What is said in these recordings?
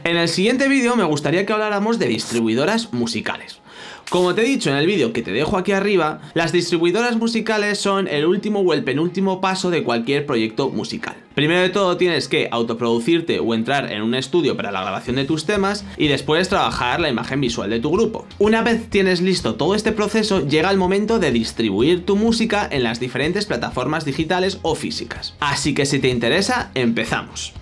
En el siguiente vídeo me gustaría que habláramos de distribuidoras musicales. Como te he dicho en el vídeo que te dejo aquí arriba, las distribuidoras musicales son el último o el penúltimo paso de cualquier proyecto musical. Primero de todo tienes que autoproducirte o entrar en un estudio para la grabación de tus temas y después trabajar la imagen visual de tu grupo. Una vez tienes listo todo este proceso, llega el momento de distribuir tu música en las diferentes plataformas digitales o físicas. Así que si te interesa, empezamos.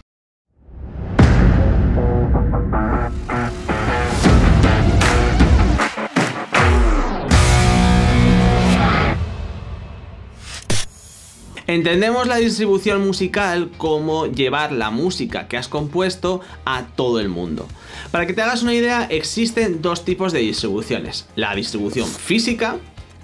Entendemos la distribución musical como llevar la música que has compuesto a todo el mundo. Para que te hagas una idea, existen dos tipos de distribuciones: la distribución física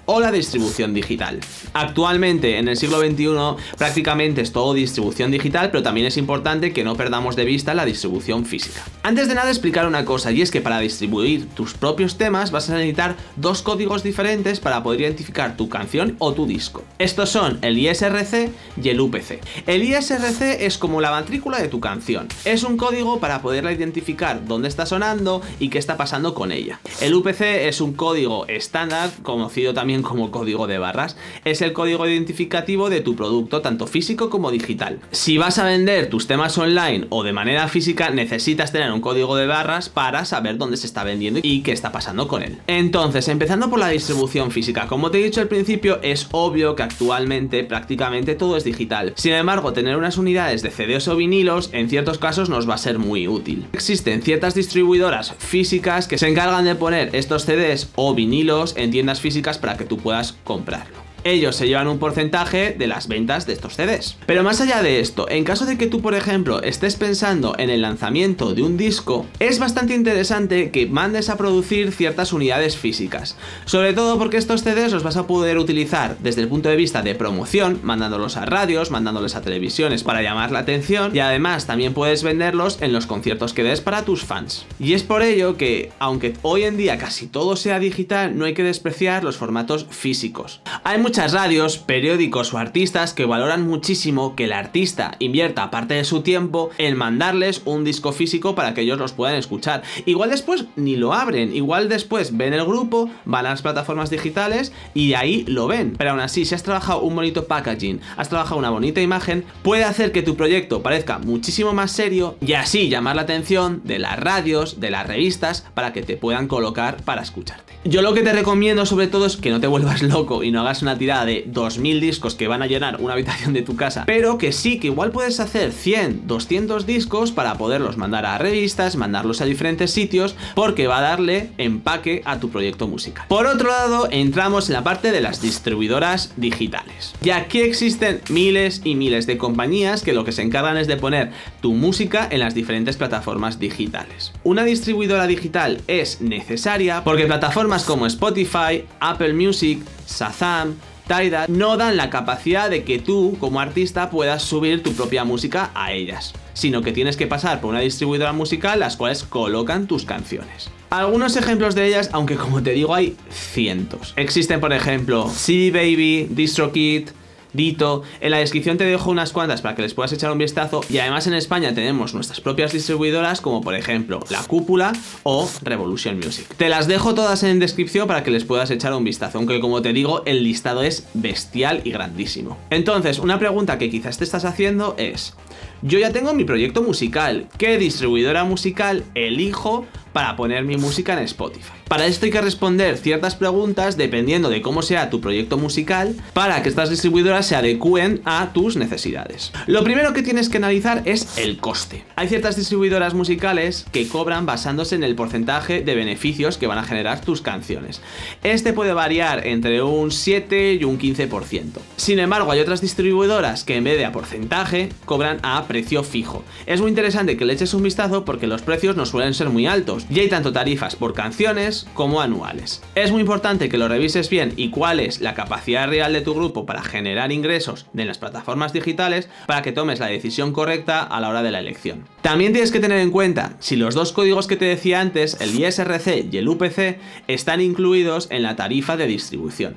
o la distribución digital. Actualmente, en el siglo XXI, prácticamente es todo distribución digital, pero también es importante que no perdamos de vista la distribución física. Antes de nada, explicar una cosa, y es que para distribuir tus propios temas vas a necesitar dos códigos diferentes para poder identificar tu canción o tu disco. Estos son el ISRC y el UPC. El ISRC es como la matrícula de tu canción. Es un código para poderla identificar dónde está sonando y qué está pasando con ella. El UPC es un código estándar, conocido también como código de barras. Es el código identificativo de tu producto, tanto físico como digital. Si vas a vender tus temas online o de manera física, necesitas tener un código de barras para saber dónde se está vendiendo y qué está pasando con él. Entonces, empezando por la distribución física, como te he dicho al principio, es obvio que actualmente prácticamente todo es digital. Sin embargo, tener unas unidades de CDs o vinilos en ciertos casos nos va a ser muy útil. Existen ciertas distribuidoras físicas que se encargan de poner estos CDs o vinilos en tiendas físicas para que tú puedas comprarlo. Ellos se llevan un porcentaje de las ventas de estos CDs. Pero más allá de esto, en caso de que tú, por ejemplo, estés pensando en el lanzamiento de un disco, es bastante interesante que mandes a producir ciertas unidades físicas. Sobre todo porque estos CDs los vas a poder utilizar desde el punto de vista de promoción, mandándolos a radios, mandándolos a televisiones para llamar la atención, y además también puedes venderlos en los conciertos que des para tus fans. Y es por ello que, aunque hoy en día casi todo sea digital, no hay que despreciar los formatos físicos. Hay muchas radios, periódicos o artistas que valoran muchísimo que el artista invierta parte de su tiempo en mandarles un disco físico para que ellos los puedan escuchar. Igual después ni lo abren, igual después ven el grupo, van a las plataformas digitales y ahí lo ven. Pero aún así, si has trabajado un bonito packaging, has trabajado una bonita imagen, puede hacer que tu proyecto parezca muchísimo más serio y así llamar la atención de las radios, de las revistas, para que te puedan colocar para escucharte. Yo lo que te recomiendo sobre todo es que no te vuelvas loco y no hagas una tirada de 2000 discos que van a llenar una habitación de tu casa, pero que sí, que igual puedes hacer 100, 200 discos para poderlos mandar a revistas, mandarlos a diferentes sitios, porque va a darle empaque a tu proyecto musical. Por otro lado, entramos en la parte de las distribuidoras digitales. Y aquí existen miles y miles de compañías que lo que se encargan es de poner tu música en las diferentes plataformas digitales. Una distribuidora digital es necesaria porque plataformas como Spotify, Apple Music, Shazam, Tidal no dan la capacidad de que tú, como artista, puedas subir tu propia música a ellas, sino que tienes que pasar por una distribuidora musical las cuales colocan tus canciones. Algunos ejemplos de ellas, aunque como te digo hay cientos. Existen, por ejemplo, CD Baby, DistroKid, Dito. En la descripción te dejo unas cuantas para que les puedas echar un vistazo, y además en España tenemos nuestras propias distribuidoras como por ejemplo La Cúpula o Revolution Music. Te las dejo todas en descripción para que les puedas echar un vistazo, aunque como te digo el listado es bestial y grandísimo. Entonces, una pregunta que quizás te estás haciendo es: yo ya tengo mi proyecto musical, ¿qué distribuidora musical elijo para poner mi música en Spotify? Para esto hay que responder ciertas preguntas dependiendo de cómo sea tu proyecto musical, para que estas distribuidoras se adecúen a tus necesidades. Lo primero que tienes que analizar es el coste. Hay ciertas distribuidoras musicales que cobran basándose en el porcentaje de beneficios que van a generar tus canciones. Este puede variar entre un 7 y un 15%. Sin embargo, hay otras distribuidoras que en vez de a porcentaje cobran a precio fijo. Es muy interesante que le eches un vistazo porque los precios no suelen ser muy altos. ingresos. Y hay tanto tarifas por canciones como anuales. Es muy importante que lo revises bien y cuál es la capacidad real de tu grupo para generar ingresos en las plataformas digitales para que tomes la decisión correcta a la hora de la elección. También tienes que tener en cuenta si los dos códigos que te decía antes, el ISRC y el UPC, están incluidos en la tarifa de distribución.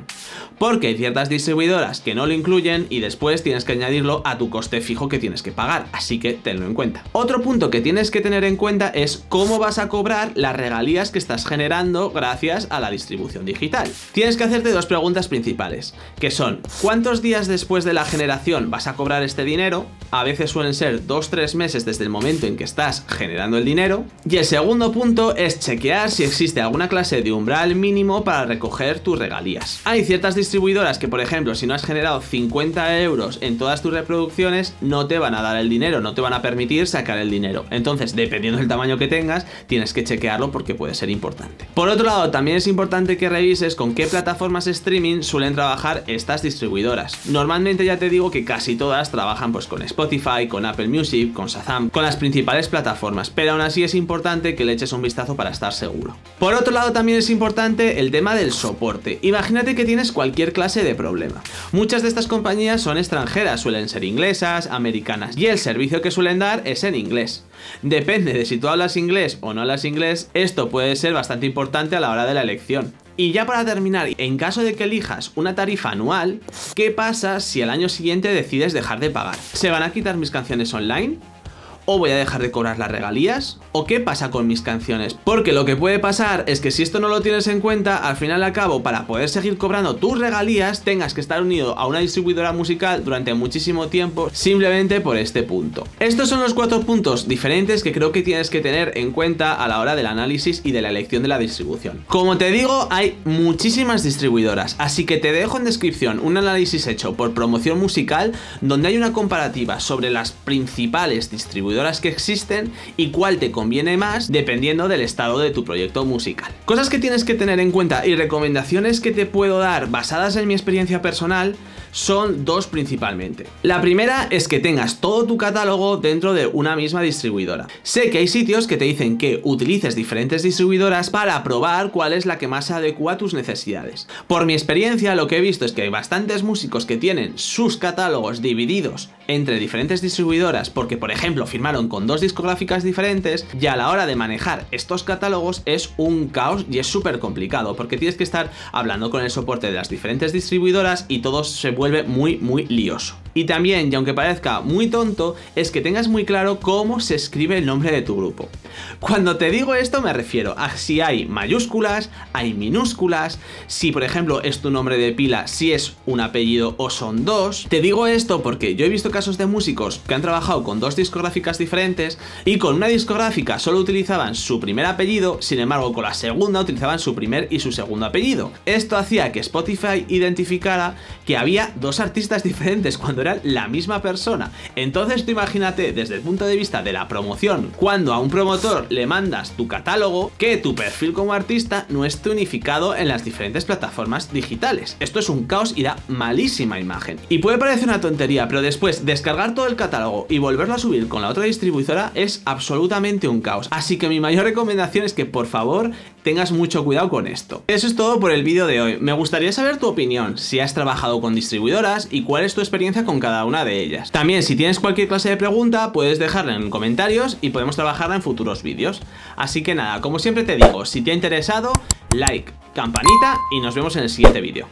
Porque hay ciertas distribuidoras que no lo incluyen y después tienes que añadirlo a tu coste fijo que tienes que pagar, así que tenlo en cuenta. Otro punto que tienes que tener en cuenta es cómo vas a cobrar las regalías que estás generando gracias a la distribución digital. Tienes que hacerte dos preguntas principales, que son ¿cuántos días después de la generación vas a cobrar este dinero? A veces suelen ser 2-3 meses desde el momento en que estás generando el dinero. Y el segundo punto es chequear si existe alguna clase de umbral mínimo para recoger tus regalías. Hay ciertas distribuidoras que, por ejemplo, si no has generado 50 euros en todas tus reproducciones, no te van a dar el dinero, no te van a permitir sacar el dinero. Entonces, dependiendo del tamaño que tengas, tienes que chequearlo porque puede ser importante. Por otro lado, también es importante que revises con qué plataformas streaming suelen trabajar estas distribuidoras. Normalmente ya te digo que casi todas trabajan pues con Spotify, con Apple Music, con Shazam, con las principales plataformas, pero aún así es importante que le eches un vistazo para estar seguro. Por otro lado, también es importante el tema del soporte. Imagínate que tienes cualquier clase de problema. Muchas de estas compañías son extranjeras, suelen ser inglesas, americanas, y el servicio que suelen dar es en inglés. Depende de si tú hablas inglés o no hablas inglés, esto puede ser bastante importante a la hora de la elección. Y ya para terminar, en caso de que elijas una tarifa anual, ¿qué pasa si al año siguiente decides dejar de pagar? ¿Se van a quitar mis canciones online? ¿O voy a dejar de cobrar las regalías? ¿O qué pasa con mis canciones? Porque lo que puede pasar es que si esto no lo tienes en cuenta, al final y al cabo, para poder seguir cobrando tus regalías, tengas que estar unido a una distribuidora musical durante muchísimo tiempo, simplemente por este punto. Estos son los 4 puntos diferentes que creo que tienes que tener en cuenta a la hora del análisis y de la elección de la distribución. Como te digo, hay muchísimas distribuidoras, así que te dejo en descripción un análisis hecho por Promoción Musical, donde hay una comparativa sobre las principales distribuidoras que existen y cuál te conviene más dependiendo del estado de tu proyecto musical. Cosas que tienes que tener en cuenta y recomendaciones que te puedo dar basadas en mi experiencia personal son dos principalmente. La primera es que tengas todo tu catálogo dentro de una misma distribuidora. Sé que hay sitios que te dicen que utilices diferentes distribuidoras para probar cuál es la que más se adecua a tus necesidades. Por mi experiencia, lo que he visto es que hay bastantes músicos que tienen sus catálogos divididos entre diferentes distribuidoras porque, por ejemplo, firmaron con 2 discográficas diferentes, y a la hora de manejar estos catálogos es un caos y es súper complicado porque tienes que estar hablando con el soporte de las diferentes distribuidoras y todo se vuelve muy lioso. Y también, y aunque parezca muy tonto, es que tengas muy claro cómo se escribe el nombre de tu grupo. Cuando te digo esto me refiero a si hay mayúsculas, hay minúsculas, si por ejemplo es tu nombre de pila, si es un apellido o son 2. Te digo esto porque yo he visto casos de músicos que han trabajado con 2 discográficas diferentes y con una discográfica solo utilizaban su primer apellido, sin embargo con la segunda utilizaban su primer y su segundo apellido. Esto hacía que Spotify identificara que había 2 artistas diferentes cuando eran la misma persona. Entonces tú imagínate desde el punto de vista de la promoción, cuando a un promotor le mandas tu catálogo, que tu perfil como artista no esté unificado en las diferentes plataformas digitales. Esto es un caos y da malísima imagen. Y puede parecer una tontería, pero después descargar todo el catálogo y volverlo a subir con la otra distribuidora es absolutamente un caos. Así que mi mayor recomendación es que por favor tengas mucho cuidado con esto. Eso es todo por el vídeo de hoy. Me gustaría saber tu opinión, si has trabajado con distribuidoras y cuál es tu experiencia con cada una de ellas. También, si tienes cualquier clase de pregunta, puedes dejarla en comentarios y podemos trabajarla en futuros vídeos. Así que nada, como siempre te digo, si te ha interesado, like, campanita y nos vemos en el siguiente vídeo.